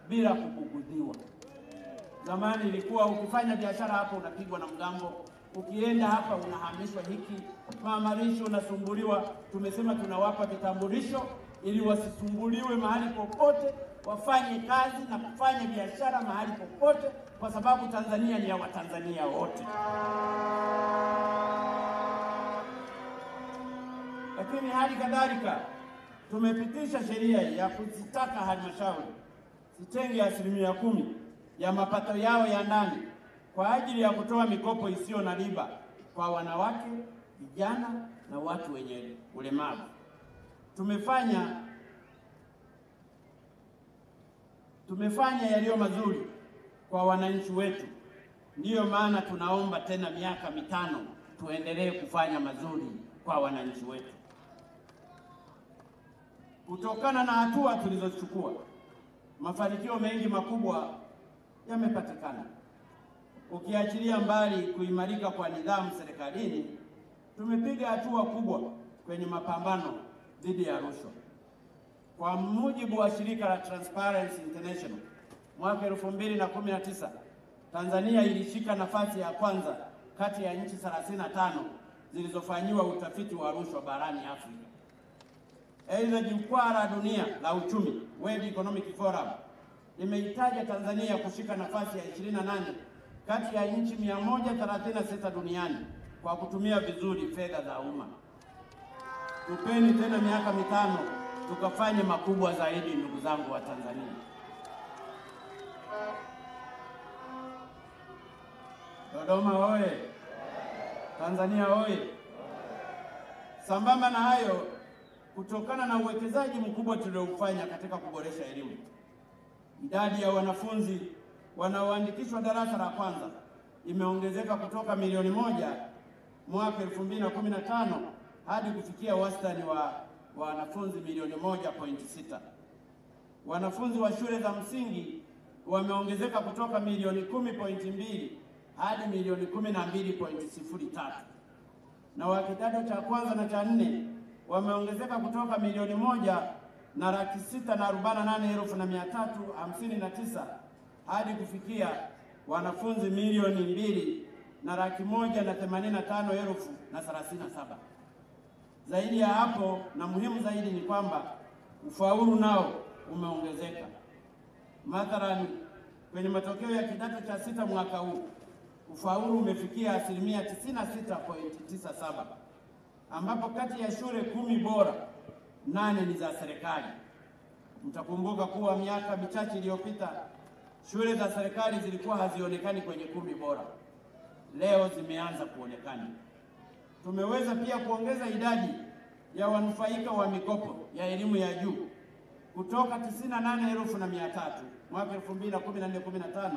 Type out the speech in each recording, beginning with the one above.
bila kubugudhiwa. Zamani ilikuwa ukifanya biashara hapo unapigwa na mgambo, ukienda hapa unahamishwa hiki, maamalisho unasumbuliwa. Tumesema tunawapa vitambulisho ili wasisumbuliwe mahali popote, wafanye kazi na kufanya biashara mahali popote, kwa sababu Tanzania ni ya Watanzania wote. Lakini hali kadhalika tumepitisha sheria ya kuzitaka halmashauri zitenge 10% ya mapato yao ya ndani kwa ajili ya kutoa mikopo isiyo na riba kwa wanawake, vijana na watu wenye ulemavu. Tumefanya yaliyo mazuri kwa wananchi wetu. Ndiyo maana tunaomba tena miaka 5 tuendelee kufanya mazuri kwa wananchi wetu. Kutokana na hatua tulizochukua, mafanikio mengi makubwa yamepatikana. Ukiachilia mbali kuimarika kwa nidhamu serikalini, tumepiga hatua kubwa kwenye mapambano dhidi ya rushwa. Kwa mujibu wa shirika la Transparency International, mwaka 2019 Tanzania ilishika nafasi ya kwanza kati ya nchi 35 zilizofanyiwa utafiti wa rushwa barani Afrika. Aidha, jukwaa la dunia la uchumi World Economic Forum limeitaja Tanzania kushika nafasi ya 28 kati ya nchi 136 duniani kwa kutumia vizuri fedha za umma. Tupeni tena miaka 5 tukafanye makubwa zaidi, ndugu zangu wa Tanzania. Dodoma oye! Tanzania oye! Sambamba na hayo, kutokana na uwekezaji mkubwa tuliofanya katika kuboresha elimu, idadi ya wanafunzi wanaoandikishwa darasa la kwanza imeongezeka kutoka milioni 1 mwaka 2015 hadi kufikia wastani wa wanafunzi milioni 1.6. Wanafunzi wa shule za msingi wameongezeka kutoka milioni 10.2 hadi milioni 12.03, na wa kidato cha kwanza na cha 4 wameongezeka kutoka milioni 1,648,359 hadi kufikia wanafunzi milioni 2,185,037. Zaidi ya hapo, na muhimu zaidi, ni kwamba ufaulu nao umeongezeka. Mathalani, kwenye matokeo ya kidato cha 6 mwaka huu, ufaulu umefikia 96.97, ambapo kati ya shule 10 bora 8 ni za serikali. Mtakumbuka kuwa miaka michache iliyopita shule za serikali zilikuwa hazionekani kwenye 10 bora. Leo zimeanza kuonekana. Tumeweza pia kuongeza idadi ya wanufaika wa mikopo ya elimu ya juu kutoka 98,300 mwaka 2014-15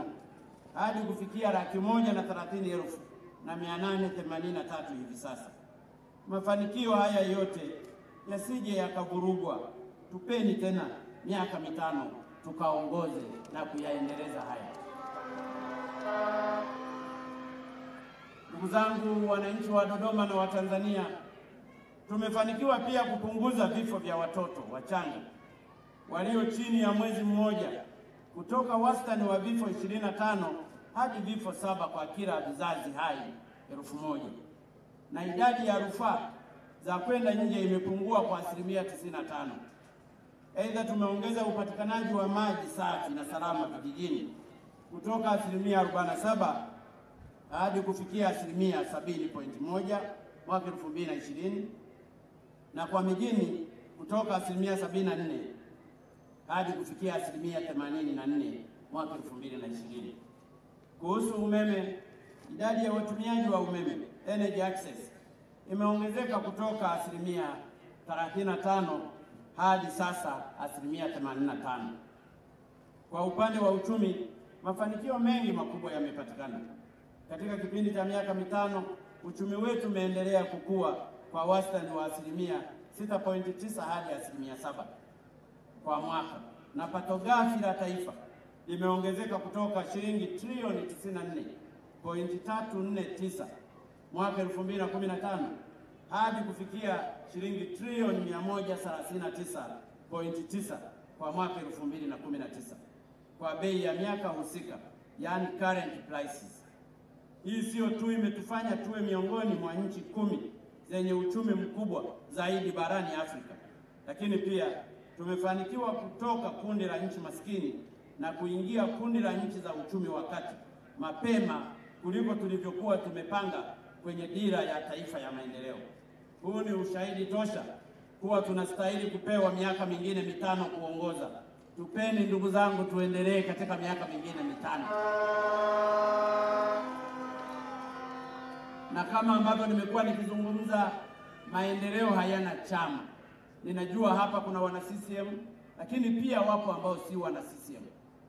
hadi kufikia 130,883 hivi sasa. Mafanikio haya yote yasije yakavurugwa. Tupeni tena miaka 5 tukaongoze na kuyaendeleza haya. Ndugu zangu wananchi wa Dodoma na wa Tanzania, tumefanikiwa pia kupunguza vifo vya watoto wachanga walio chini ya mwezi mmoja kutoka wastani wa vifo 25 hadi vifo 7 kwa kila vizazi hai 1000, na idadi ya rufaa za kwenda nje imepungua kwa 95%. Aidha, tumeongeza upatikanaji wa maji safi na salama vijijini kutoka 47% hadi kufikia 70.1 mwaka 2020, na kwa mijini kutoka 74% hadi kufikia 84% mwaka 2020. Kuhusu umeme, idadi ya watumiaji wa umeme, energy access, imeongezeka kutoka 35% hadi sasa 85%. Kwa upande wa uchumi, mafanikio mengi makubwa yamepatikana. Katika kipindi cha miaka 5, uchumi wetu umeendelea kukua kwa wastani wa 6.9 hadi 7% kwa mwaka, na pato ghafi la taifa limeongezeka kutoka shilingi trilioni 94.349 mwaka 2015 hadi kufikia shilingi trilioni 139.9 kwa mwaka 2019. kwa bei ya miaka husika, yani current prices. Hii sio tu imetufanya tuwe miongoni mwa nchi 10 zenye uchumi mkubwa zaidi barani Afrika, lakini pia tumefanikiwa kutoka kundi la nchi maskini na kuingia kundi la nchi za uchumi wa kati mapema kuliko tulivyokuwa tumepanga kwenye dira ya taifa ya maendeleo. Huu ni ushahidi tosha kuwa tunastahili kupewa miaka mingine 5 kuongoza. Tupeni ndugu zangu, tuendelee katika miaka mingine 5. Na kama ambavyo nimekuwa nikizungumza, maendeleo hayana chama. Ninajua hapa kuna wana CCM, lakini pia wapo ambao si wana CCM.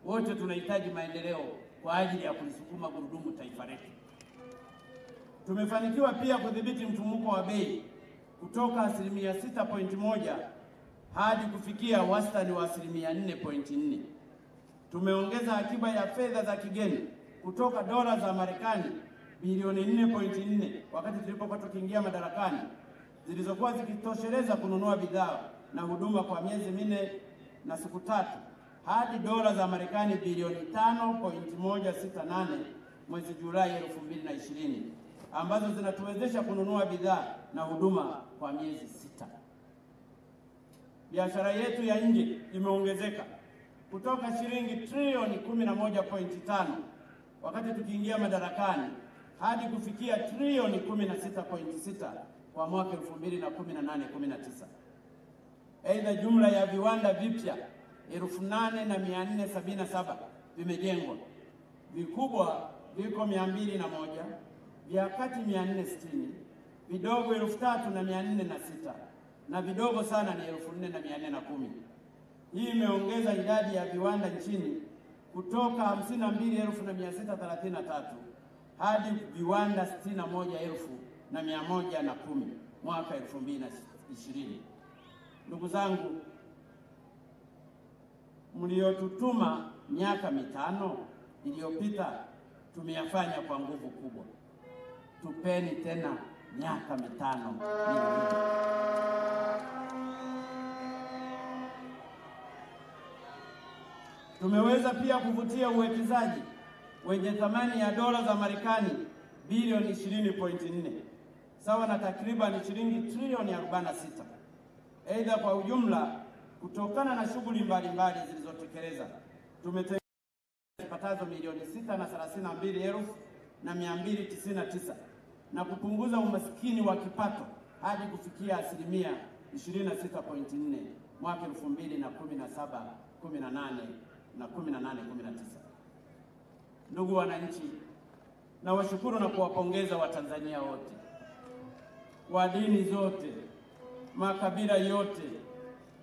Wote tunahitaji maendeleo kwa ajili ya kulisukuma gurudumu taifa letu. Tumefanikiwa pia kudhibiti mfumuko wa bei kutoka 6.1 hadi kufikia wastani wa 4.4. Tumeongeza akiba ya fedha za kigeni kutoka dola za Marekani bilioni 4.4 wakati tulipokuwa tukiingia madarakani, zilizokuwa zikitosheleza kununua bidhaa na huduma kwa miezi 4 na siku 3 hadi dola za Marekani bilioni 5.168 mwezi Julai 2020, ambazo zinatuwezesha kununua bidhaa na huduma kwa miezi 6. Biashara yetu ya nje imeongezeka kutoka shilingi trilioni 11.5 wakati tukiingia madarakani hadi kufikia trilioni 16.6 kwa mwaka 2018-19. Aidha, jumla ya viwanda vipya 8,477 vimejengwa. Vikubwa viko 201, vya kati 460, vidogo 3,406 na vidogo sana ni 4,410. Hii imeongeza idadi ya viwanda nchini kutoka 52,633 hadi viwanda 61,110 mwaka 2020. Ndugu zangu, mliotutuma miaka 5 iliyopita tumeyafanya kwa nguvu kubwa. Tupeni tena miaka 5 mingine. Tumeweza pia kuvutia uwekezaji wenye thamani ya dola za Marekani bilioni 20.4 sawa na takriban shilingi trilioni 46. Aidha, kwa ujumla, kutokana na shughuli mbalimbali zilizotekeleza, tumetengeneza zipatazo milioni 632,299 na kupunguza umaskini wa kipato hadi kufikia 26.4 mwaka 2017, 18 na 19. Ndugu wananchi, nawashukuru na kuwapongeza Watanzania wote wa dini zote, makabila yote,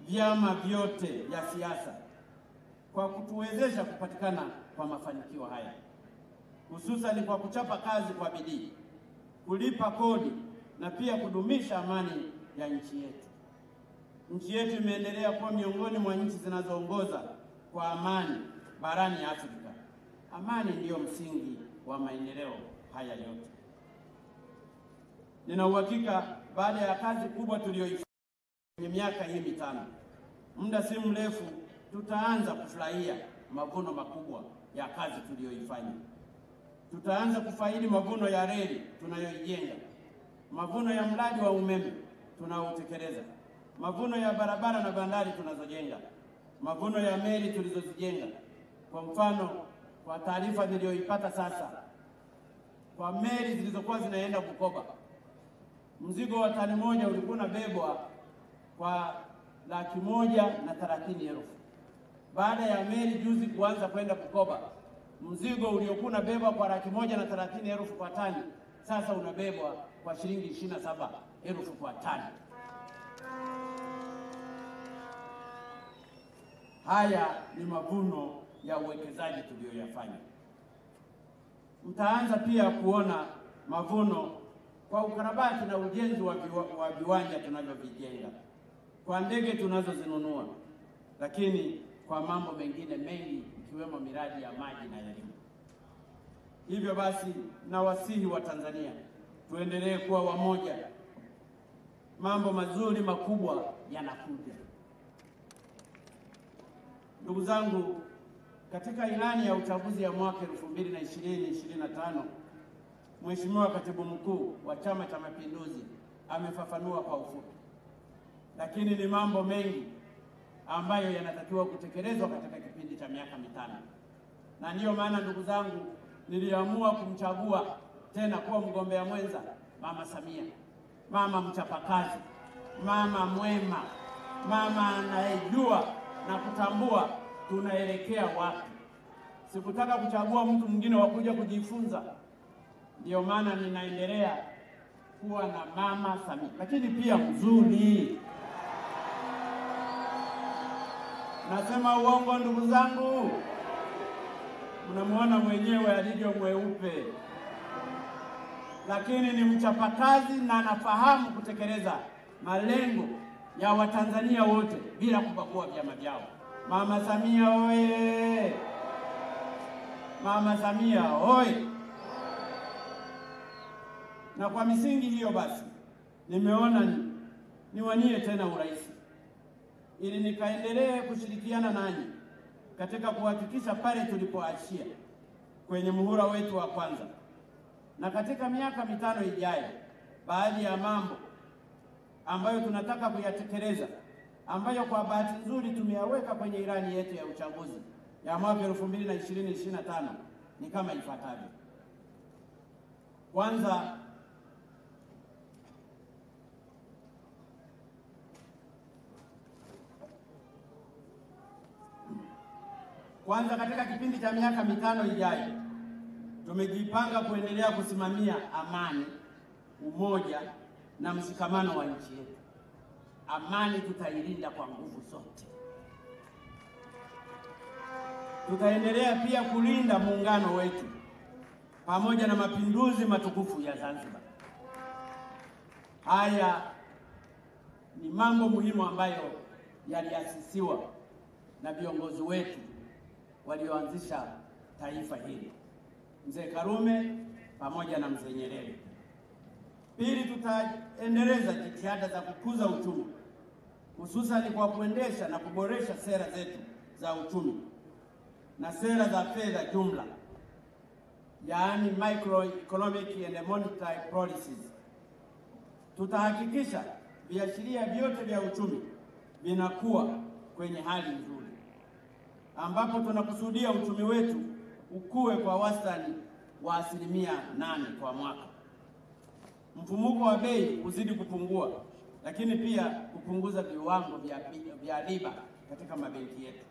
vyama vyote vya siasa kwa kutuwezesha kupatikana kwa mafanikio haya, hususan kwa kuchapa kazi kwa bidii, kulipa kodi na pia kudumisha amani ya nchi yetu. Nchi yetu imeendelea kuwa miongoni mwa nchi zinazoongoza kwa amani barani Afrika. Amani ndiyo msingi wa maendeleo haya yote. Nina uhakika baada ya kazi kubwa tuliyoifanya kwenye miaka hii 5, muda si mrefu tutaanza kufurahia mavuno makubwa ya kazi tuliyoifanya. Tutaanza kufaidi mavuno ya reli tunayoijenga, mavuno ya mradi wa umeme tunaotekeleza, mavuno ya barabara na bandari tunazojenga, mavuno ya meli tulizozijenga. Kwa mfano, kwa taarifa niliyoipata sasa, kwa meli zilizokuwa zinaenda Bukoba, mzigo wa tani moja ulikuwa unabebwa kwa 130,000. Baada ya meli juzi kuanza kwenda Bukoba, mzigo uliokuwa unabebwa kwa 130,000 kwa tani sasa unabebwa kwa shilingi 27,000 kwa tani. Haya ni mavuno ya uwekezaji tuliyoyafanya. Mtaanza pia kuona mavuno kwa ukarabati na ujenzi wa viwanja tunavyovijenga, kwa ndege tunazozinunua, lakini kwa mambo mengine mengi ikiwemo miradi ya maji na elimu. Hivyo basi, nawasihi wa Tanzania tuendelee kuwa wamoja. Mambo mazuri makubwa yanakuja. Ndugu zangu, Katika ilani ya uchaguzi ya mwaka 2020-2025, Mheshimiwa Katibu Mkuu wa Chama cha Mapinduzi amefafanua kwa ufupi, lakini ni mambo mengi ambayo yanatakiwa kutekelezwa katika kipindi cha miaka mitano. Na ndiyo maana ndugu zangu, niliamua kumchagua tena kuwa mgombea mwenza Mama Samia, mama mchapakazi, mama mwema, mama anayejua na kutambua tunaelekea wapi. Sikutaka kuchagua mtu mwingine wa kuja kujifunza. Ndiyo maana ninaendelea kuwa na Mama Samia, lakini pia mzuri. Nasema uongo ndugu zangu? Mnamuona mwenyewe alivyo mweupe, lakini ni mchapakazi na anafahamu kutekeleza malengo ya Watanzania wote bila kubagua vyama vyao. Mama Samia oye! Mama Samia oye! Na kwa misingi hiyo basi, nimeona niwanie tena urais ili nikaendelee kushirikiana nanyi katika kuhakikisha pale tulipoachia kwenye muhula wetu wa kwanza, na katika miaka mitano ijayo, baadhi ya mambo ambayo tunataka kuyatekeleza, ambayo kwa bahati nzuri tumeyaweka kwenye ilani yetu ya uchaguzi ya mwaka 2020-2025 ni kama ifuatavyo. Kwanza, katika kipindi cha miaka mitano ijayo, tumejipanga kuendelea kusimamia amani, umoja na mshikamano wa nchi yetu. Amani tutailinda kwa nguvu zote. Tutaendelea pia kulinda muungano wetu pamoja na mapinduzi matukufu ya Zanzibar. Haya ni mambo muhimu ambayo yaliasisiwa na viongozi wetu walioanzisha taifa hili, Mzee Karume pamoja na Mzee Nyerere. Pili, tutaendeleza jitihada za kukuza uchumi, hususan kwa kuendesha na kuboresha sera zetu za uchumi na sera za fedha jumla, yaani microeconomic and monetary policies. Tutahakikisha viashiria vyote vya uchumi vinakuwa kwenye hali nzuri, ambapo tunakusudia uchumi wetu ukue kwa wastani wa 8% kwa mwaka. Mfumuko wa bei uzidi kupungua, lakini pia kupunguza viwango vya riba katika mabenki yetu.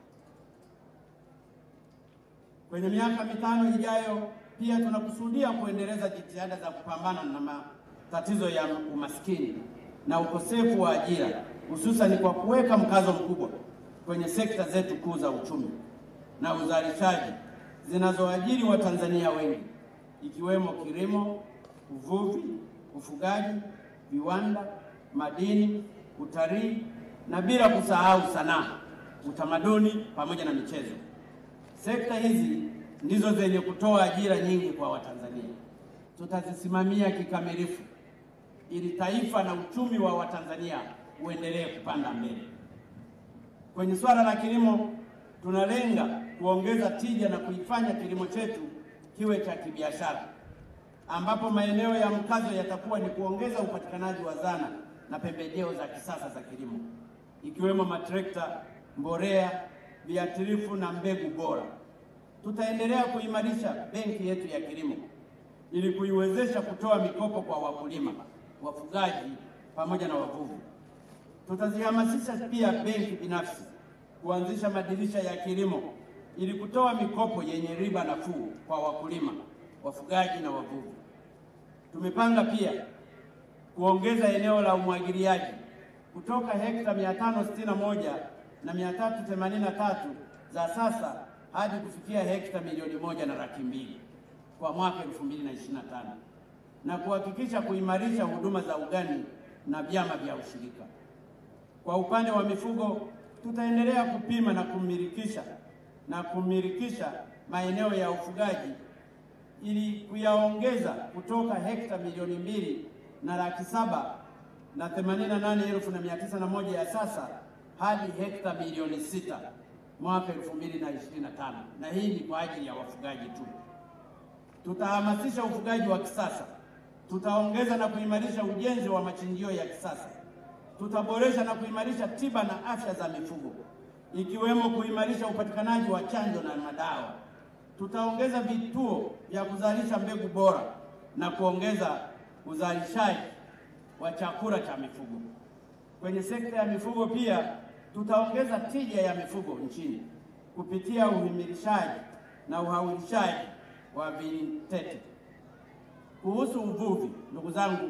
Kwenye miaka mitano ijayo, pia tunakusudia kuendeleza jitihada za kupambana na matatizo ya umaskini na ukosefu wa ajira, hususan kwa kuweka mkazo mkubwa kwenye sekta zetu kuu za uchumi na uzalishaji zinazoajiri Watanzania wengi, ikiwemo kilimo, uvuvi, ufugaji, viwanda, madini, utalii na bila kusahau sanaa, utamaduni pamoja na michezo. Sekta hizi ndizo zenye kutoa ajira nyingi kwa Watanzania. Tutazisimamia kikamilifu ili taifa na uchumi wa Watanzania uendelee kupanda mbele. Kwenye swala la kilimo, tunalenga kuongeza tija na kuifanya kilimo chetu kiwe cha kibiashara, ambapo maeneo ya mkazo yatakuwa ni kuongeza upatikanaji wa zana na pembejeo za kisasa za kilimo, ikiwemo matrekta, mbolea, viuatilifu na mbegu bora. Tutaendelea kuimarisha benki yetu ya kilimo ili kuiwezesha kutoa mikopo kwa wakulima, wafugaji pamoja na wavuvi. Tutazihamasisha pia benki binafsi kuanzisha madirisha ya kilimo ili kutoa mikopo yenye riba nafuu kwa wakulima, wafugaji na wavuvi. Tumepanga pia kuongeza eneo la umwagiliaji kutoka hekta 561 na 383 za sasa hadi kufikia hekta 1,200,000 kwa mwaka 2025, na kuhakikisha kuimarisha huduma za ugani na vyama vya ushirika. Kwa upande wa mifugo, tutaendelea kupima na kumilikisha maeneo ya ufugaji ili kuyaongeza kutoka hekta 2,207,088,901 ya sasa hadi hekta 6,000,000 mwaka 2025, na hii ni kwa ajili ya wafugaji tu. Tutahamasisha ufugaji wa kisasa, tutaongeza na kuimarisha ujenzi wa machinjio ya kisasa, tutaboresha na kuimarisha tiba na afya za mifugo, ikiwemo kuimarisha upatikanaji wa chanjo na madawa. Tutaongeza vituo vya kuzalisha mbegu bora na kuongeza uzalishaji wa chakula cha mifugo. Kwenye sekta ya mifugo pia tutaongeza tija ya mifugo nchini kupitia uhimilishaji na uhawilishaji wa vitete. Kuhusu uvuvi, ndugu zangu,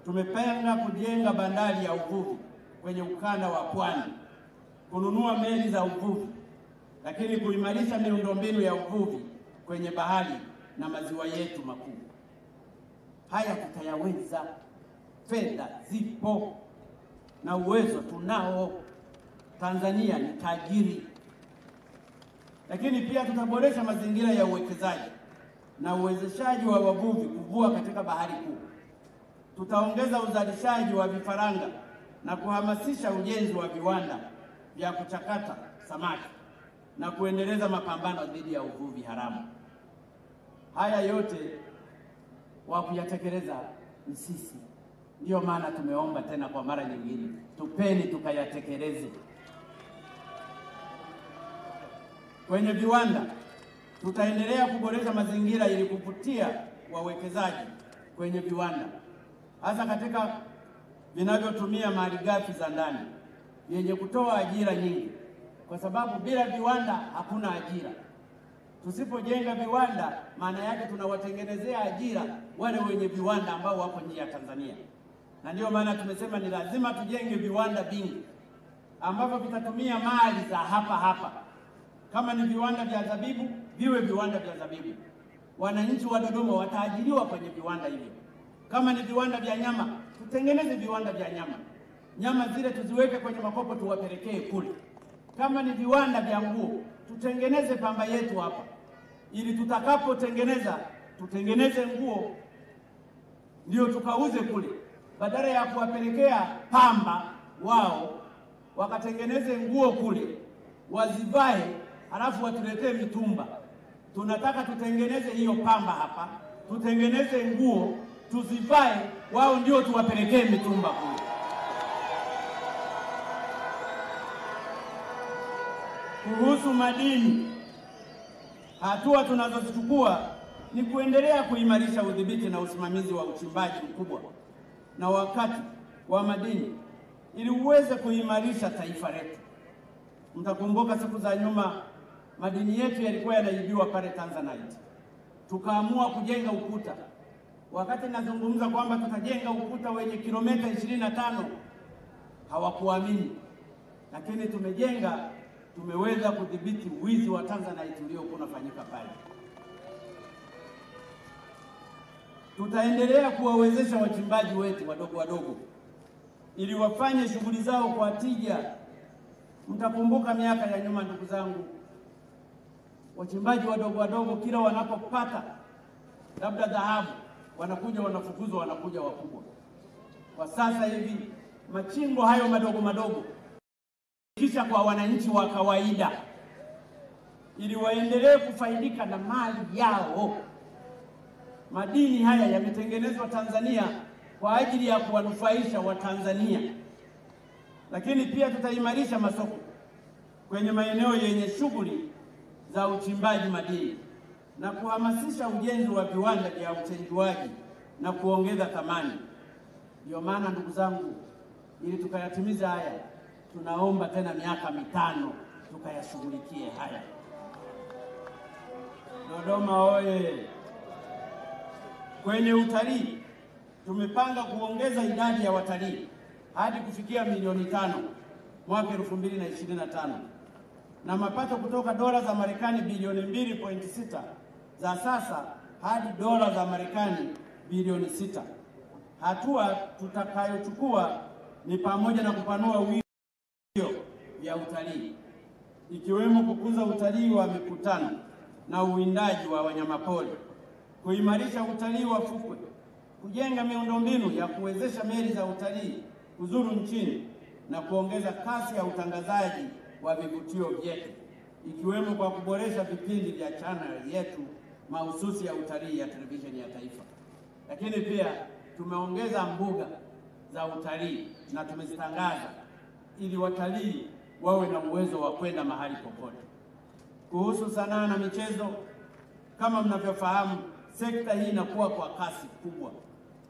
tumepanga kujenga bandari ya uvuvi kwenye ukanda wa Pwani, kununua meli za uvuvi, lakini kuimarisha miundombinu ya uvuvi kwenye bahari na maziwa yetu makuu. Haya tutayaweza, fedha zipo na uwezo tunao. Tanzania ni tajiri. Lakini pia tutaboresha mazingira ya uwekezaji na uwezeshaji wa wavuvi kuvua katika bahari kuu. Tutaongeza uzalishaji wa vifaranga na kuhamasisha ujenzi wa viwanda vya kuchakata samaki na kuendeleza mapambano dhidi ya uvuvi haramu. Haya yote wa kuyatekeleza ni sisi. Ndiyo maana tumeomba tena kwa mara nyingine, tupeni tukayatekeleze. Kwenye viwanda tutaendelea kuboresha mazingira ili kuvutia wawekezaji kwenye viwanda, hasa katika vinavyotumia malighafi za ndani yenye kutoa ajira nyingi, kwa sababu bila viwanda hakuna ajira. Tusipojenga viwanda, maana yake tunawatengenezea ajira wale wenye viwanda ambao wako nje ya Tanzania. Na ndio maana tumesema ni lazima tujenge viwanda vingi ambavyo vitatumia mali za hapa hapa. Kama ni viwanda vya zabibu, viwe viwanda vya zabibu. Wananchi wa Dodoma wataajiriwa kwenye viwanda hivyo. Kama ni viwanda vya nyama, tutengeneze viwanda vya nyama. Nyama zile tuziweke kwenye makopo tuwapelekee kule. Kama ni viwanda vya nguo, tutengeneze pamba yetu hapa, ili tutakapotengeneza tutengeneze nguo ndio tukauze kule, badala ya kuwapelekea pamba wao wakatengeneze nguo kule wazivae halafu watuletee mitumba. Tunataka tutengeneze hiyo pamba hapa, tutengeneze nguo tuzivae, wao ndio tuwapelekee mitumba kule. Kuhusu madini, hatua tunazozichukua ni kuendelea kuimarisha udhibiti na usimamizi wa uchimbaji mkubwa na wakati wa madini ili uweze kuimarisha taifa letu. Mtakumbuka siku za nyuma madini yetu yalikuwa yanaibiwa pale Tanzanite. Tukaamua kujenga ukuta. Wakati nazungumza kwamba tutajenga ukuta wenye kilomita 25, hawakuamini. Lakini tumejenga, tumeweza kudhibiti wizi wa Tanzanite uliokuwa unafanyika pale. Tutaendelea kuwawezesha wachimbaji wetu wadogo wadogo ili wafanye shughuli zao kwa tija. Mtakumbuka miaka ya nyuma, ndugu zangu, wachimbaji wadogo wadogo kila wanapopata labda dhahabu wanakuja wanafukuzwa, wanakuja wakubwa. Kwa sasa hivi machimbo hayo madogo madogo kisha kwa wananchi wa kawaida ili waendelee kufaidika na mali yao. Madini haya yametengenezwa Tanzania kwa ajili ya kuwanufaisha Watanzania. Lakini pia tutaimarisha masoko kwenye maeneo yenye shughuli za uchimbaji madini na kuhamasisha ujenzi wa viwanda vya uchenjuaji na kuongeza thamani. Ndio maana ndugu zangu, ili tukayatimiza haya, tunaomba tena miaka 5 tukayashughulikie haya. Dodoma oye! Kwenye utalii tumepanga kuongeza idadi ya watalii hadi kufikia milioni 5 mwaka 2025 na mapato kutoka dola za Marekani bilioni 2.6 za sasa hadi dola za Marekani bilioni 6. Hatua tutakayochukua ni pamoja na kupanua wigo ya utalii, ikiwemo kukuza utalii wa mikutano na uwindaji wa wanyamapori, kuimarisha utalii wa fukwe, kujenga miundombinu ya kuwezesha meli za utalii kuzuru nchini na kuongeza kasi ya utangazaji wa vivutio vyetu. ikiwemo kwa kuboresha vipindi vya channel yetu mahususi ya utalii ya televisheni ya taifa. Lakini pia tumeongeza mbuga za utalii na tumezitangaza ili watalii wawe na uwezo wa kwenda mahali popote. Kuhusu sanaa na michezo, kama mnavyofahamu, sekta hii inakuwa kwa kasi kubwa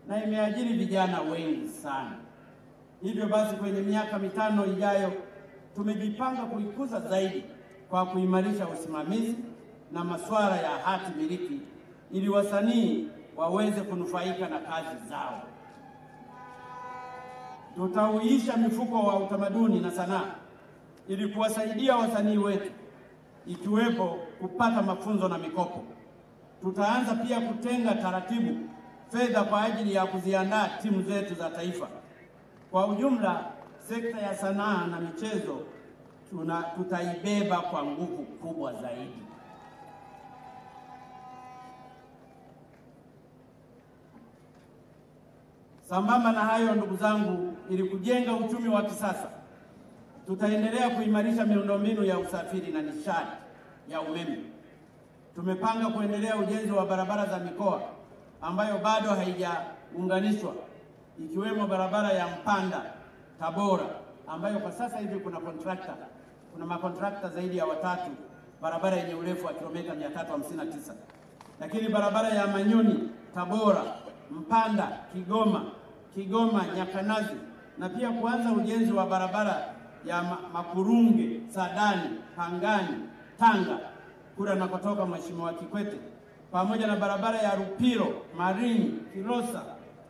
na imeajiri vijana wengi sana. Hivyo basi, kwenye miaka 5 ijayo tumejipanga kuikuza zaidi kwa kuimarisha usimamizi na masuala ya hati miliki ili wasanii waweze kunufaika na kazi zao. Tutauisha mifuko wa utamaduni na sanaa ili kuwasaidia wasanii wetu, ikiwepo kupata mafunzo na mikopo. Tutaanza pia kutenga taratibu fedha kwa ajili ya kuziandaa timu zetu za taifa. Kwa ujumla, sekta ya sanaa na michezo tutaibeba kwa nguvu kubwa zaidi. Sambamba na hayo, ndugu zangu, ili kujenga uchumi wa kisasa, tutaendelea kuimarisha miundombinu ya usafiri na nishati ya umeme. Tumepanga kuendelea ujenzi wa barabara za mikoa ambayo bado haijaunganishwa, ikiwemo barabara ya Mpanda Tabora ambayo kwa sasa hivi kuna makontrakta zaidi ya 3, barabara yenye urefu wa kilomita 359. Lakini barabara ya Manyoni Tabora, Mpanda Kigoma Nyakanazi, na pia kuanza ujenzi wa barabara ya Makurunge Sadani Pangani Tanga kura nakotoka Mheshimiwa Kikwete, pamoja na barabara ya Rupiro Marini Kilosa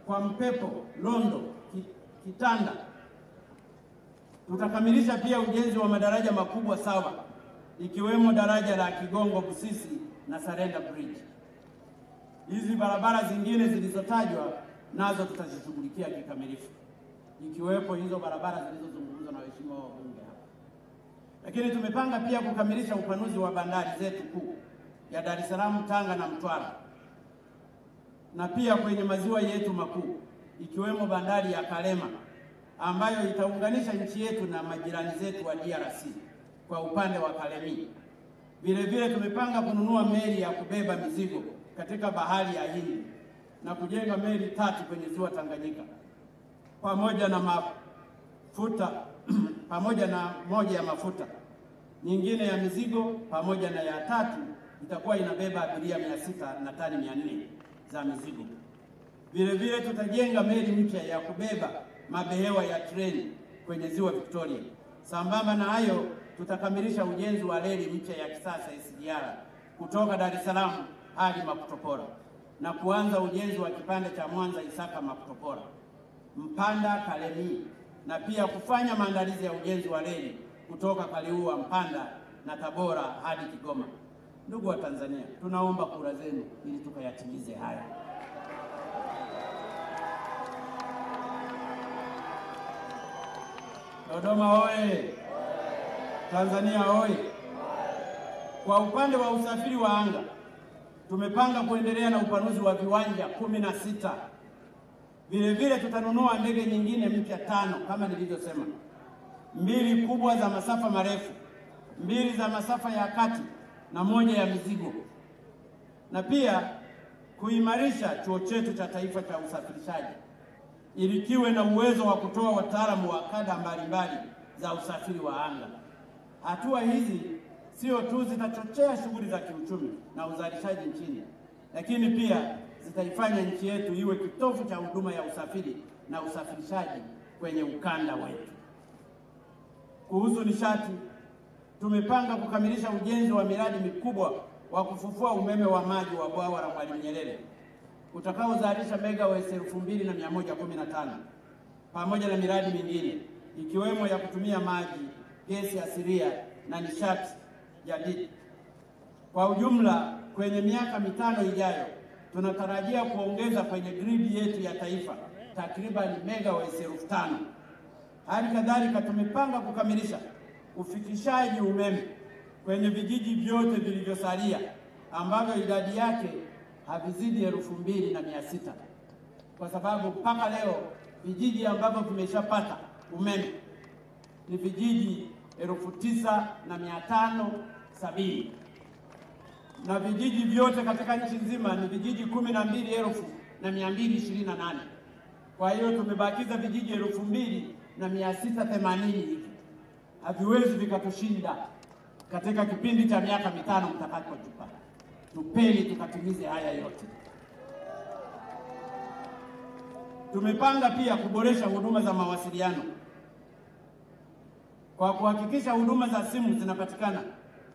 kwa Mpepo Londo Kitanda. Tutakamilisha pia ujenzi wa madaraja makubwa 7 ikiwemo daraja la Kigongo Busisi na Sarenda Bridge. Hizi barabara zingine zilizotajwa nazo tutazishughulikia kikamilifu, ikiwepo hizo barabara zilizozungumzwa na waheshimiwa wabunge hapa. Lakini tumepanga pia kukamilisha upanuzi wa bandari zetu kuu ya Dar es Salaam, Tanga na Mtwara, na pia kwenye maziwa yetu makuu ikiwemo bandari ya Karema ambayo itaunganisha nchi yetu na majirani zetu wa DRC kwa upande wa Kalemi. Vile vile tumepanga kununua meli ya kubeba mizigo katika bahari ya Hindi na kujenga meli 3 kwenye ziwa Tanganyika pamoja na moja ya mafuta, nyingine ya mizigo, pamoja na ya 3 itakuwa inabeba abiria 600 na tani 400 za mizigo. Vile vile tutajenga meli mpya ya kubeba mabehewa ya treni kwenye ziwa Victoria. Sambamba na hayo, tutakamilisha ujenzi wa reli mpya ya kisasa SGR kutoka Dar es Salaam hadi Makutopora na kuanza ujenzi wa kipande cha Mwanza Isaka Makutopora Mpanda Kalemi, na pia kufanya maandalizi ya ujenzi wa reli kutoka Kaliua Mpanda na Tabora hadi Kigoma. Ndugu wa Tanzania, tunaomba kura zenu ili tukayatimize haya. Dodoma oye! Tanzania oye! Kwa upande wa usafiri wa anga, tumepanga kuendelea na upanuzi wa viwanja 16. Vile vile tutanunua ndege nyingine mpya 5 kama nilivyosema, 2 kubwa za masafa marefu, 2 za masafa ya kati na 1 ya mizigo, na pia kuimarisha chuo chetu cha taifa cha usafirishaji ili kiwe na uwezo wa kutoa wataalamu wa kada mbalimbali za usafiri wa anga. Hatua hizi sio tu zitachochea shughuli za kiuchumi na uzalishaji nchini, lakini pia zitaifanya nchi yetu iwe kitovu cha huduma ya usafiri na usafirishaji kwenye ukanda wetu. Kuhusu nishati, tumepanga kukamilisha ujenzi wa miradi mikubwa wa kufufua umeme wa maji wa bwawa la Mwalimu Nyerere utakaozalisha megawatts 2115 pamoja na miradi mingine ikiwemo ya kutumia maji, gesi asilia na nishati jadidi. Kwa ujumla, kwenye miaka 5 ijayo tunatarajia kuongeza kwenye gridi yetu ya taifa takriban megawatts 5000. Hali kadhalika tumepanga kukamilisha ufikishaji umeme kwenye vijiji vyote vilivyosalia ambavyo idadi yake havizidi 2600, kwa sababu mpaka leo vijiji ambavyo vimeshapata umeme ni vijiji 9500 70 na vijiji vyote katika nchi nzima ni vijiji 12,228. Kwa hiyo tumebakiza vijiji 2,680 hivi. Haviwezi vikatushinda katika kipindi cha miaka 5 mtakapotupa. Tupeni tukatimize haya yote. Tumepanga pia kuboresha huduma za mawasiliano kwa kuhakikisha huduma za simu zinapatikana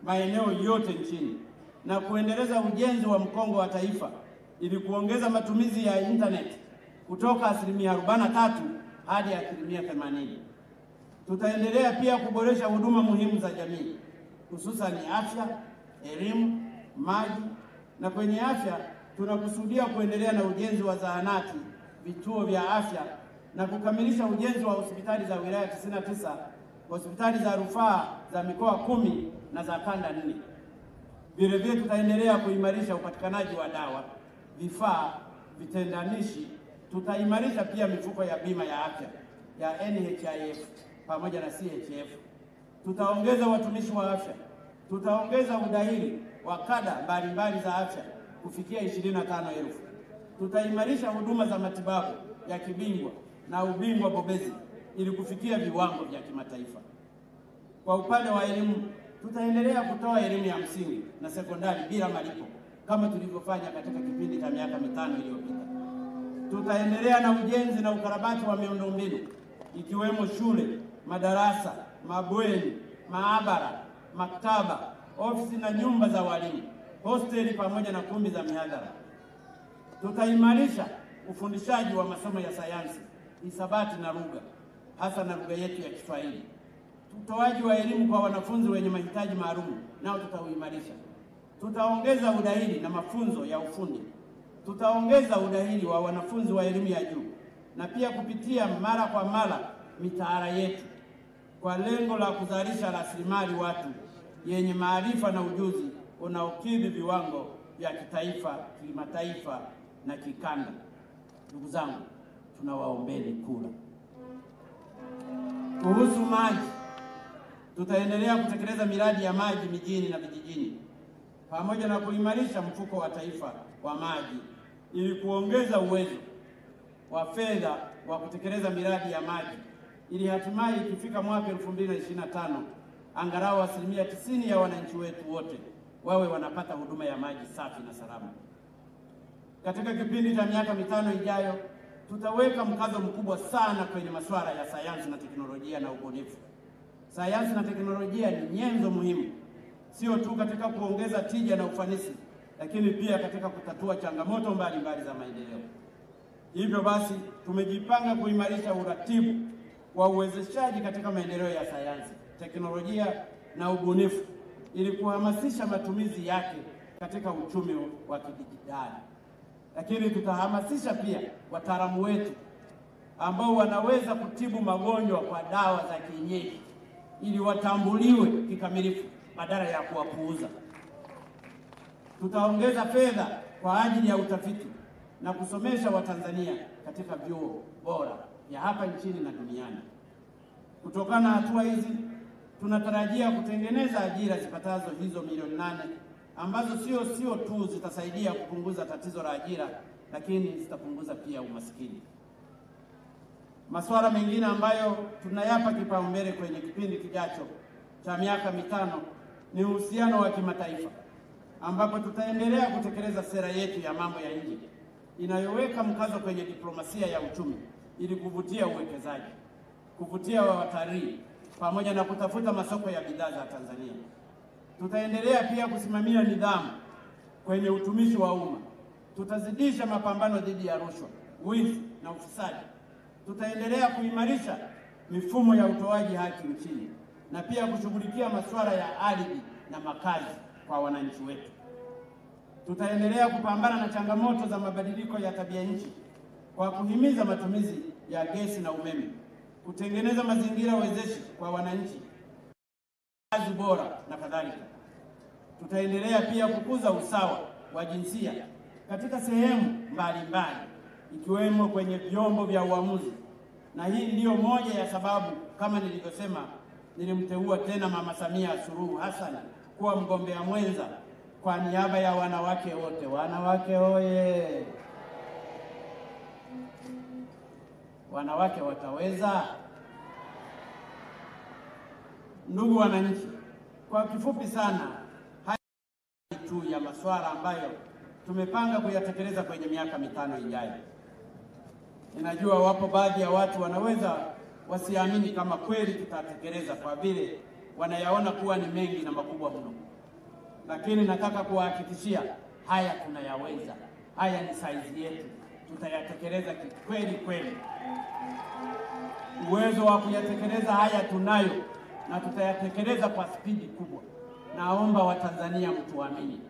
maeneo yote nchini na kuendeleza ujenzi wa mkongo wa taifa ili kuongeza matumizi ya internet kutoka 43% hadi 80%. Tutaendelea pia kuboresha huduma muhimu za jamii, hususan afya, elimu, maji, na kwenye afya tunakusudia kuendelea na ujenzi wa zahanati, vituo vya afya na kukamilisha ujenzi wa hospitali za wilaya 99, hospitali za rufaa za mikoa 10 na za kanda 4. Vile vile tutaendelea kuimarisha upatikanaji wa dawa, vifaa, vitendanishi. Tutaimarisha pia mifuko ya bima ya afya ya NHIF pamoja na CHF. Tutaongeza watumishi wa afya. Tutaongeza udahili wa kada mbalimbali za afya kufikia 25,000. Tutaimarisha huduma za matibabu ya kibingwa na ubingwa bobezi ili kufikia viwango vya kimataifa. Kwa upande wa elimu, tutaendelea kutoa elimu ya msingi na sekondari bila malipo kama tulivyofanya katika kipindi cha miaka 5 iliyopita. Tutaendelea na ujenzi na ukarabati wa miundombinu ikiwemo shule, madarasa, mabweni, maabara, maktaba, ofisi na nyumba za walimu, hosteli pamoja na kumbi za mihadhara. Tutaimarisha ufundishaji wa masomo ya sayansi, hisabati na lugha, hasa na lugha yetu ya Kiswahili. Utoaji wa elimu kwa wanafunzi wenye mahitaji maalum nao tutauimarisha. Tutaongeza udahili na mafunzo ya ufundi. Tutaongeza udahili wa wanafunzi wa elimu ya juu na pia kupitia mara kwa mara mitaala yetu kwa lengo la kuzalisha rasilimali watu yenye maarifa na ujuzi unaokidhi viwango vya kitaifa, kimataifa na kikanda. Ndugu zangu, tunawaombeni kura. Kuhusu maji, tutaendelea kutekeleza miradi ya maji mijini na vijijini pamoja na kuimarisha mfuko wa taifa wa maji ili kuongeza uwezo wa fedha wa kutekeleza miradi ya maji ili hatimaye ikifika mwaka 2025 angalau 90% ya wananchi wetu wote wawe wanapata huduma ya maji safi na salama. Katika kipindi cha miaka 5 ijayo, tutaweka mkazo mkubwa sana kwenye masuala ya sayansi na teknolojia na ubunifu. Sayansi na teknolojia ni nyenzo muhimu, sio tu katika kuongeza tija na ufanisi, lakini pia katika kutatua changamoto mbalimbali za maendeleo. Hivyo basi, tumejipanga kuimarisha uratibu wa uwezeshaji katika maendeleo ya sayansi, teknolojia na ubunifu ili kuhamasisha matumizi yake katika uchumi wa kidijitali. Lakini tutahamasisha pia wataalamu wetu ambao wanaweza kutibu magonjwa kwa dawa za kienyeji ili watambuliwe kikamilifu badala ya kuwapuuza. Tutaongeza fedha kwa ajili ya utafiti na kusomesha Watanzania katika vyuo bora vya hapa nchini na duniani. Kutokana na hatua hizi, tunatarajia kutengeneza ajira zipatazo hizo milioni 8 ambazo sio tu zitasaidia kupunguza tatizo la ajira, lakini zitapunguza pia umaskini. Masuala mengine ambayo tunayapa kipaumbele kwenye kipindi kijacho cha miaka 5 ni uhusiano wa kimataifa, ambapo tutaendelea kutekeleza sera yetu ya mambo ya nje inayoweka mkazo kwenye diplomasia ya uchumi ili kuvutia uwekezaji, kuvutia watalii pamoja na kutafuta masoko ya bidhaa za Tanzania. Tutaendelea pia kusimamia nidhamu kwenye utumishi wa umma. Tutazidisha mapambano dhidi ya rushwa, wizi na ufisadi. Tutaendelea kuimarisha mifumo ya utoaji haki nchini na pia kushughulikia masuala ya ardhi na makazi kwa wananchi wetu. Tutaendelea kupambana na changamoto za mabadiliko ya tabia nchi kwa kuhimiza matumizi ya gesi na umeme, kutengeneza mazingira wezeshi kwa wananchi, kazi bora na kadhalika. Tutaendelea pia kukuza usawa wa jinsia katika sehemu mbalimbali ikiwemo kwenye vyombo vya uamuzi, na hii ndiyo moja ya sababu kama nilivyosema nilimteua tena Mama Samia Suluhu Hassan kuwa mgombea mwenza kwa niaba ya wanawake wote. Wanawake oye! Wanawake wataweza. Ndugu wananchi, kwa kifupi sana, haya tu ya masuala ambayo tumepanga kuyatekeleza kwenye miaka 5 ijayo. Ninajua wapo baadhi ya watu wanaweza wasiamini kama kweli tutatekeleza, kwa vile wanayaona kuwa ni mengi na makubwa mno, lakini nataka kuwahakikishia haya tunayaweza. Haya ni saizi yetu, tutayatekeleza kweli kweli. Uwezo wa kuyatekeleza haya tunayo, na tutayatekeleza kwa spidi kubwa. Naomba Watanzania mtuamini,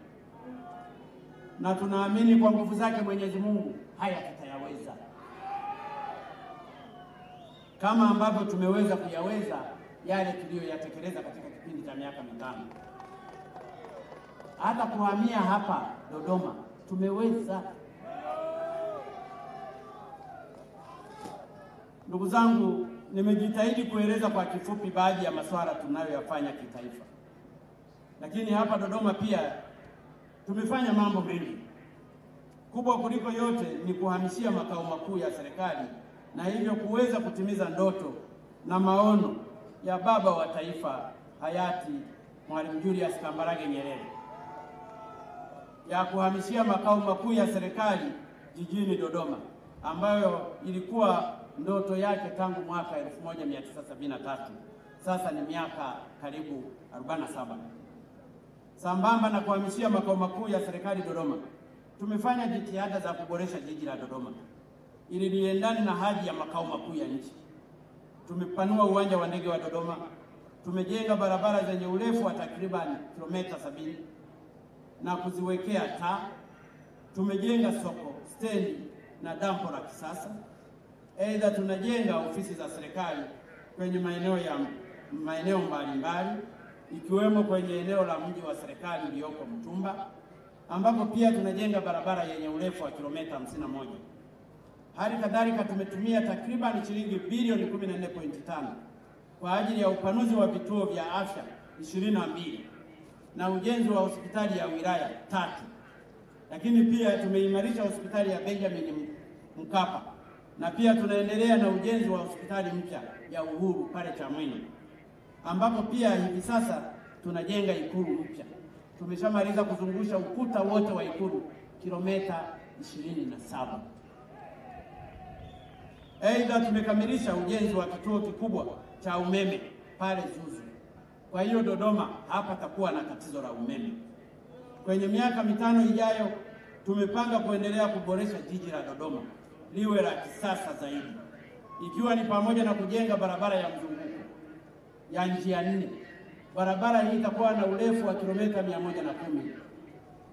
na tunaamini kwa nguvu zake Mwenyezi Mungu haya tutayaweza, kama ambavyo tumeweza kuyaweza yale tuliyoyatekeleza katika kipindi cha miaka 5. Hata kuhamia hapa Dodoma tumeweza. Ndugu zangu, nimejitahidi kueleza kwa kifupi baadhi ya masuala tunayoyafanya kitaifa, lakini hapa Dodoma pia tumefanya mambo mengi. Kubwa kuliko yote ni kuhamishia makao makuu ya serikali, na hivyo kuweza kutimiza ndoto na maono ya baba wa taifa hayati Mwalimu Julius Kambarage Nyerere ya kuhamishia makao makuu ya serikali jijini Dodoma, ambayo ilikuwa ndoto yake tangu mwaka 1973. Sasa ni miaka karibu 47. Sambamba na kuhamishia makao makuu ya serikali Dodoma, tumefanya jitihada za kuboresha jiji la Dodoma ili liendane na hadhi ya makao makuu ya nchi. Tumepanua uwanja wa ndege wa Dodoma, tumejenga barabara zenye urefu wa takriban kilomita 70 na kuziwekea taa. Tumejenga soko, stendi na dampo la kisasa. Aidha, tunajenga ofisi za serikali kwenye maeneo mbalimbali, ikiwemo kwenye eneo la mji wa serikali iliyoko Mtumba, ambapo pia tunajenga barabara yenye urefu wa kilomita 51. Hali kadhalika tumetumia takriban shilingi bilioni 14.5 kwa ajili ya upanuzi wa vituo vya afya 22 na ujenzi wa hospitali ya wilaya 3. Lakini pia tumeimarisha hospitali ya Benjamin Mkapa, na pia tunaendelea na ujenzi wa hospitali mpya ya Uhuru pale Chamwino, ambapo pia hivi sasa tunajenga Ikulu mpya. Tumeshamaliza kuzungusha ukuta wote wa Ikulu kilomita 27. Aidha, tumekamilisha ujenzi wa kituo kikubwa cha umeme pale Zuzu. Kwa hiyo Dodoma hapa takuwa na tatizo la umeme. Kwenye miaka 5 ijayo tumepanga kuendelea kuboresha jiji la Dodoma liwe la kisasa zaidi, ikiwa ni pamoja na kujenga barabara ya mzunguko ya njia 4. Barabara hii itakuwa na urefu wa kilomita 110.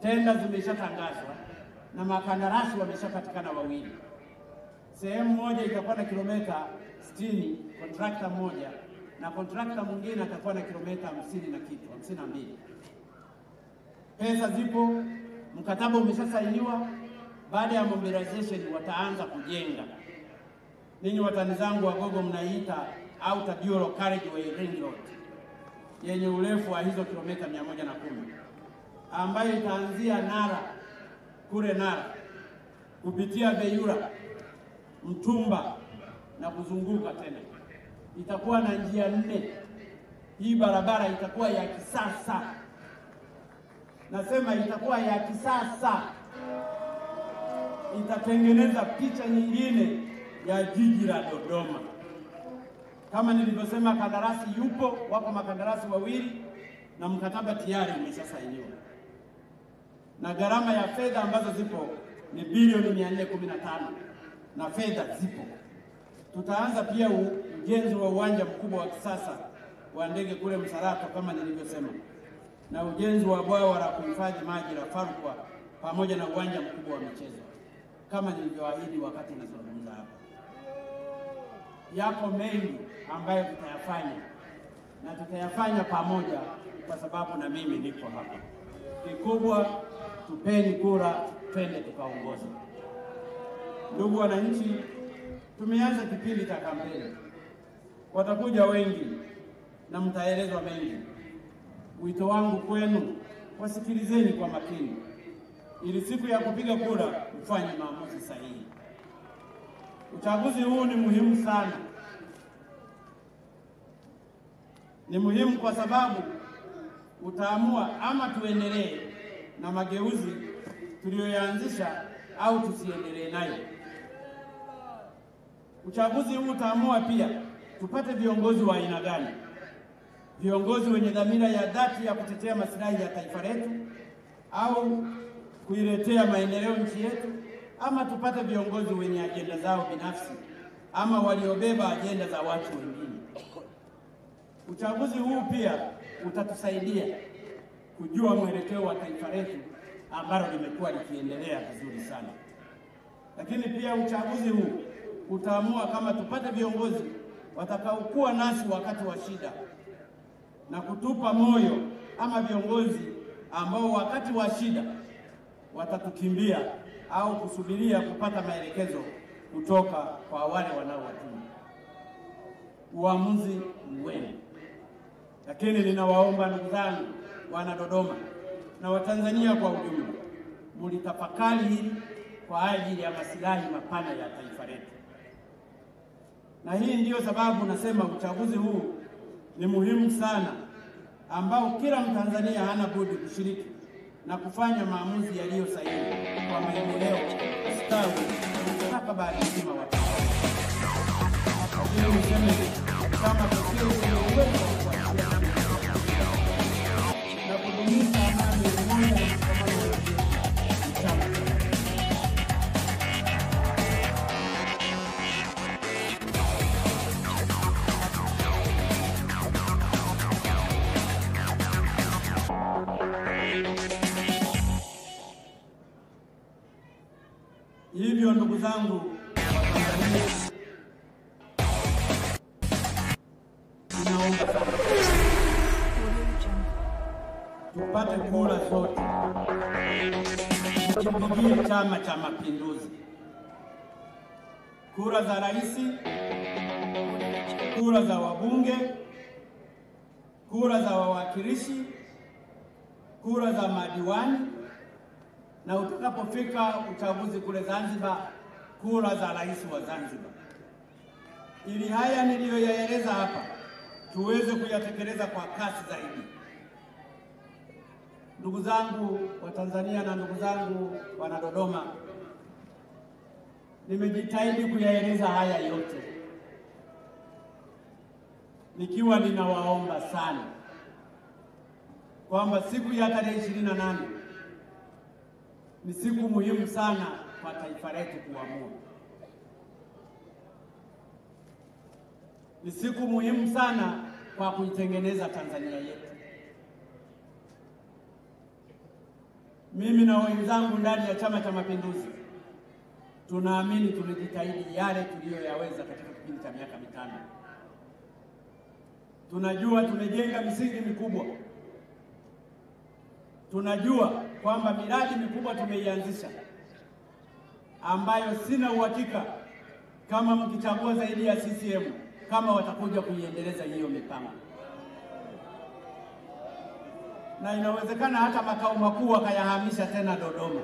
Tenda zimeshatangazwa na makandarasi wameshapatikana 2. Sehemu moja itakuwa na kilomita 60, kontrakta mmoja, na kontrakta mwingine atakuwa na kilomita 50 na kitu, 52. Pesa zipo, mkataba umeshasainiwa. Baada ya mobilization wataanza kujenga. Ninyi watani zangu Wagogo mnaiita Outer Bureau Carriageway Ring Road yenye urefu wa hizo kilomita 110, ambayo itaanzia Nara, kule Nara, kupitia Beyura, Mtumba na kuzunguka tena. Itakuwa na njia 4. Hii barabara itakuwa ya kisasa. Nasema itakuwa ya kisasa. Itatengeneza picha nyingine ya jiji la Dodoma. Kama nilivyosema, kandarasi yupo, wako makandarasi 2 na mkataba tayari umeshasainiwa. Na gharama ya fedha ambazo zipo ni bilioni 415 na fedha zipo. Tutaanza pia ujenzi wa uwanja mkubwa wa kisasa wa ndege kule Msarato kama nilivyosema, na ujenzi wa bwawa la kuhifadhi maji la Farukwa pamoja na uwanja mkubwa wa michezo kama nilivyoahidi wakati nazungumza hapa. Yako mengi ambayo tutayafanya, na tutayafanya pamoja kwa sababu na mimi niko hapa. Kikubwa, tupeni kura, twende tukaongoze. Ndugu wananchi, tumeanza kipindi cha kampeni. Watakuja wengi na mtaelezwa mengi. wito wangu kwenu, wasikilizeni kwa makini, ili siku ya kupiga kura mfanye maamuzi sahihi. Uchaguzi huu ni muhimu sana. Ni muhimu kwa sababu utaamua ama tuendelee na mageuzi tuliyoyaanzisha au tusiendelee nayo. Uchaguzi huu utaamua pia tupate viongozi wa aina gani, viongozi wenye dhamira ya dhati ya kutetea maslahi ya taifa letu au kuiletea maendeleo nchi yetu, ama tupate viongozi wenye ajenda zao binafsi ama waliobeba ajenda za watu wengine. Uchaguzi huu pia utatusaidia kujua mwelekeo wa taifa letu ambalo limekuwa likiendelea vizuri sana. Lakini pia uchaguzi huu utaamua kama tupate viongozi watakaokuwa nasi wakati wa shida na kutupa moyo, ama viongozi ambao wakati wa shida watatukimbia au kusubiria kupata maelekezo kutoka kwa wale wanaowatuma. Uamuzi ni wenu. Lakini ninawaomba ndugu zangu wana Dodoma na Watanzania kwa ujumla, mulitafakari hili kwa ajili ya maslahi mapana ya taifa letu. Na hii ndiyo sababu nasema uchaguzi huu ni muhimu sana, ambao kila Mtanzania hana budi kushiriki na kufanya maamuzi yaliyo sahihi kwa maendeleo, ustawi na mustakabali mzima wa taifa. Ili niseme kama tukio uwezo na kudumisha amani, umoja na mshikamano wa chama. Hivyo ndugu zangu Watanzania, ninaomba sana tupate kura zote, tukipigie Chama cha Mapinduzi, kura za rais, kura za wabunge, kura za wawakilishi, kura za madiwani, na utakapofika uchaguzi kule Zanzibar, kura za rais wa Zanzibar. Ili haya niliyoyaeleza hapa tuweze kuyatekeleza kwa kasi zaidi. Ndugu zangu wa Tanzania na ndugu zangu wana Dodoma, nimejitahidi kuyaeleza haya yote nikiwa ninawaomba sana kwamba siku ya tarehe 28 ni siku muhimu sana kwa taifa letu kuamua. Ni siku muhimu sana kwa kuitengeneza Tanzania yetu. Mimi na wenzangu ndani ya Chama cha Mapinduzi tunaamini tumejitahidi yale tuliyoyaweza katika kipindi cha miaka mitano. Tunajua tumejenga misingi mikubwa. Tunajua kwamba miradi mikubwa tumeianzisha ambayo sina uhakika kama mkichagua zaidi ya CCM kama watakuja kuiendeleza hiyo mipango. Na inawezekana hata makao makuu wakayahamisha tena Dodoma.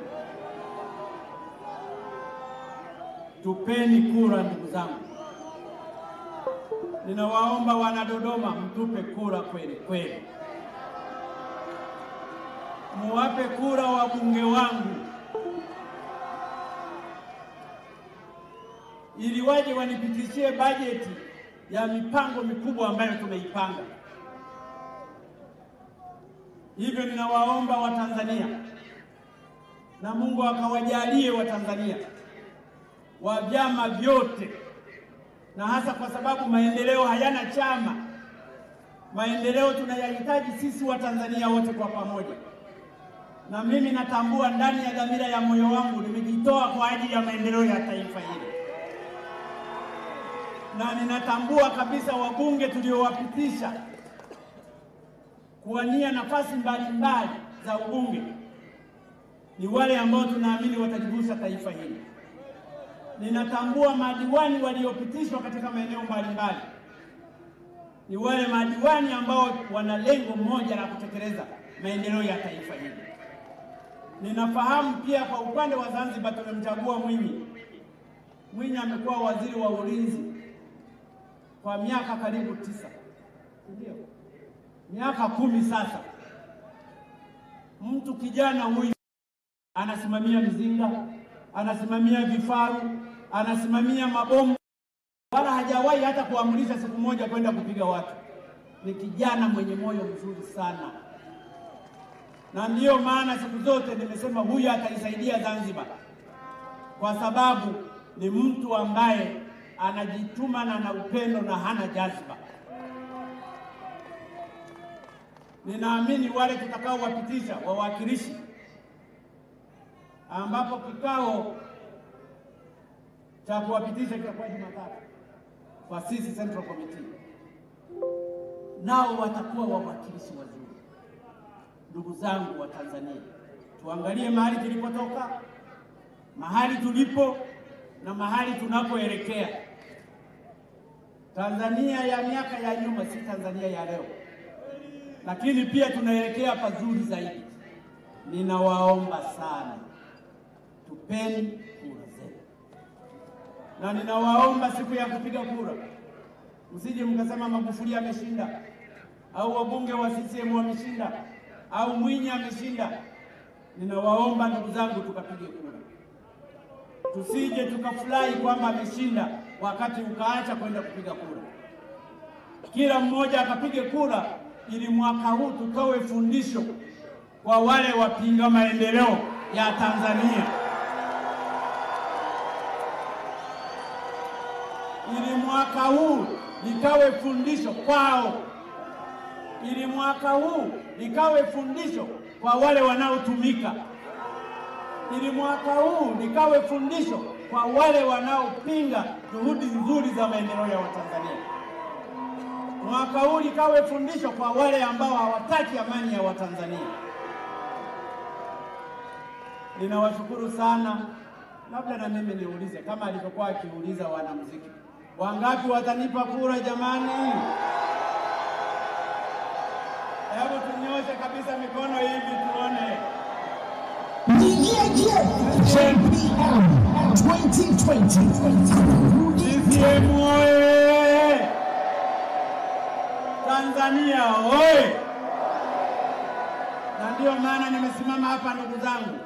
Tupeni kura ndugu zangu. Ninawaomba wana Dodoma mtupe kura kweli kweli. Muwape kura wabunge wangu ili waje wanipitishie bajeti ya mipango mikubwa ambayo tumeipanga. Hivyo ninawaomba Watanzania, na Mungu akawajalie Watanzania wa vyama vyote, na hasa kwa sababu maendeleo hayana chama. Maendeleo tunayahitaji sisi Watanzania wote kwa pamoja. Na mimi natambua ndani ya dhamira ya moyo wangu nimejitoa kwa ajili ya maendeleo ya taifa hili. Na ninatambua kabisa wabunge tuliowapitisha kuwania nafasi mbalimbali za ubunge ni wale ambao tunaamini watajivusha taifa hili. Ninatambua madiwani waliopitishwa katika maeneo mbalimbali ni wale madiwani ambao wana lengo moja la kutekeleza maendeleo ya taifa hili. Ninafahamu pia kwa upande wa Zanzibar tumemchagua Mwinyi. Mwinyi amekuwa waziri wa ulinzi kwa miaka karibu 9. Ndio. Miaka 10 sasa. Mtu kijana huyu anasimamia mizinga, anasimamia vifaru, anasimamia mabomu, wala hajawahi hata kuamrisha siku moja kwenda kupiga watu. Ni kijana mwenye moyo mzuri sana. Na ndiyo maana siku zote nimesema huyu ataisaidia Zanzibar, kwa sababu ni mtu ambaye anajituma na ana upendo na hana jazba. Ninaamini wale tutakaowapitisha wawakilishi, ambapo kikao cha kuwapitisha kitakuwa Jumatatu kwa sisi Central Committee, nao watakuwa wawakilishi wazuri. Ndugu zangu wa Tanzania, tuangalie mahali tulipotoka, mahali tulipo na mahali tunapoelekea. Tanzania ya miaka ya nyuma si Tanzania ya leo, lakini pia tunaelekea pazuri zaidi. Ninawaomba sana, tupeni kura zenu, na ninawaomba siku ya kupiga kura msije mkasema Magufuli ameshinda au wabunge wa CCM wameshinda au Mwinyi ameshinda. Ninawaomba ndugu zangu, tukapige kura, tusije tukafurahi kwamba ameshinda wakati ukaacha kwenda kupiga kura. Kila mmoja akapige kura, ili mwaka huu tutoe fundisho kwa wale wapinga maendeleo ya Tanzania, ili mwaka huu likawe fundisho kwao, ili mwaka huu likawe fundisho kwa wale wanaotumika, ili mwaka huu likawe fundisho kwa wale wanaopinga juhudi nzuri za maendeleo ya Watanzania. Mwaka huu likawe fundisho kwa wale ambao hawataki amani ya Watanzania. Ninawashukuru sana. Labda na mimi niulize kama alivyokuwa akiuliza wanamuziki, wangapi watanipa kura jamani? Hebu tunyoshe kabisa mikono hivi tuone. JPM 2020. CCM oye! Tanzania oye! Na ndio maana nimesimama hapa ndugu zangu,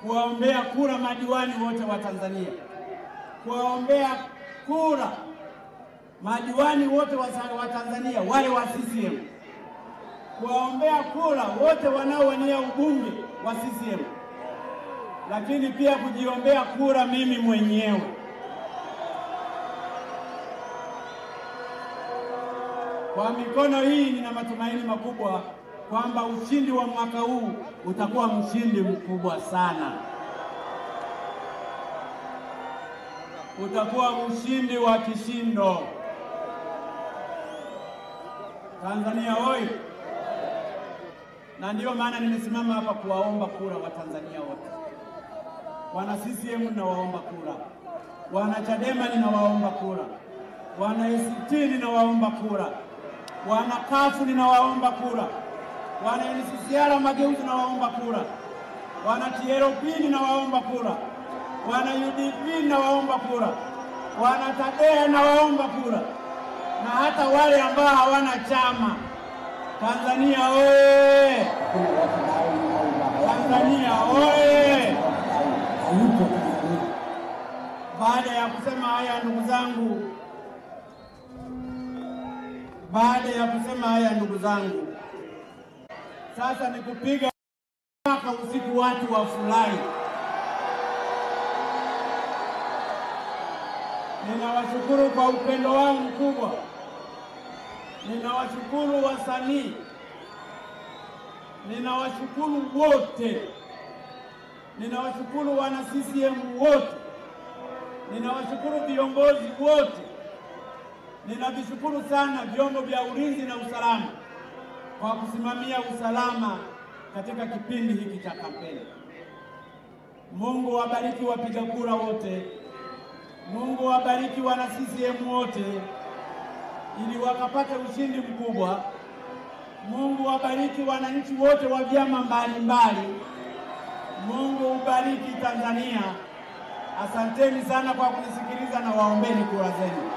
kuwaombea kura madiwani wote wa Tanzania, kuwaombea kura madiwani wote wa Tanzania wale wa CCM, kuwaombea kura wote wanaowania ubunge wa CCM, lakini pia kujiombea kura mimi mwenyewe. Kwa mikono hii nina matumaini makubwa kwamba ushindi wa mwaka huu utakuwa mshindi mkubwa sana. Utakuwa mshindi wa kishindo. Tanzania oye! Na ndio maana nimesimama hapa kuwaomba kura wa Tanzania wote. Wana CCM ninawaomba kura, wana Chadema ninawaomba kura, wana ACT ninawaomba kura, wana CUF ninawaomba kura, wana NCCR Mageuzi ninawaomba kura, wana TLP ninawaomba kura, wana UDP ninawaomba kura, wana TADEA ninawaomba kura, na hata wale ambao hawana chama. Tanzania oye! Tanzania oye! Baada ya kusema haya ndugu zangu, sasa ni kupiga mpaka usiku watu wafurahi. Ninawashukuru kwa upendo wangu mkubwa. Ninawashukuru wasanii, ninawashukuru wote, ninawashukuru wana CCM wote, ninawashukuru viongozi wote, ninavishukuru sana vyombo vya ulinzi na usalama kwa kusimamia usalama katika kipindi hiki cha kampeni. Mungu wabariki wapiga kura wote, Mungu wabariki wana CCM wote, ili wakapate ushindi mkubwa. Mungu wabariki wananchi wote wa vyama mbalimbali. Mungu ubariki Tanzania. Asanteni sana kwa kunisikiliza na waombeni kura zenu.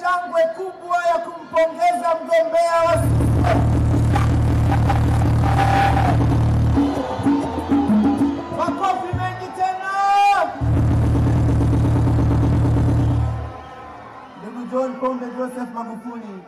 Shangwe kubwa ya kumpongeza mgombea wa makofi mengi tena. Ndugu John Pombe Joseph Magufuli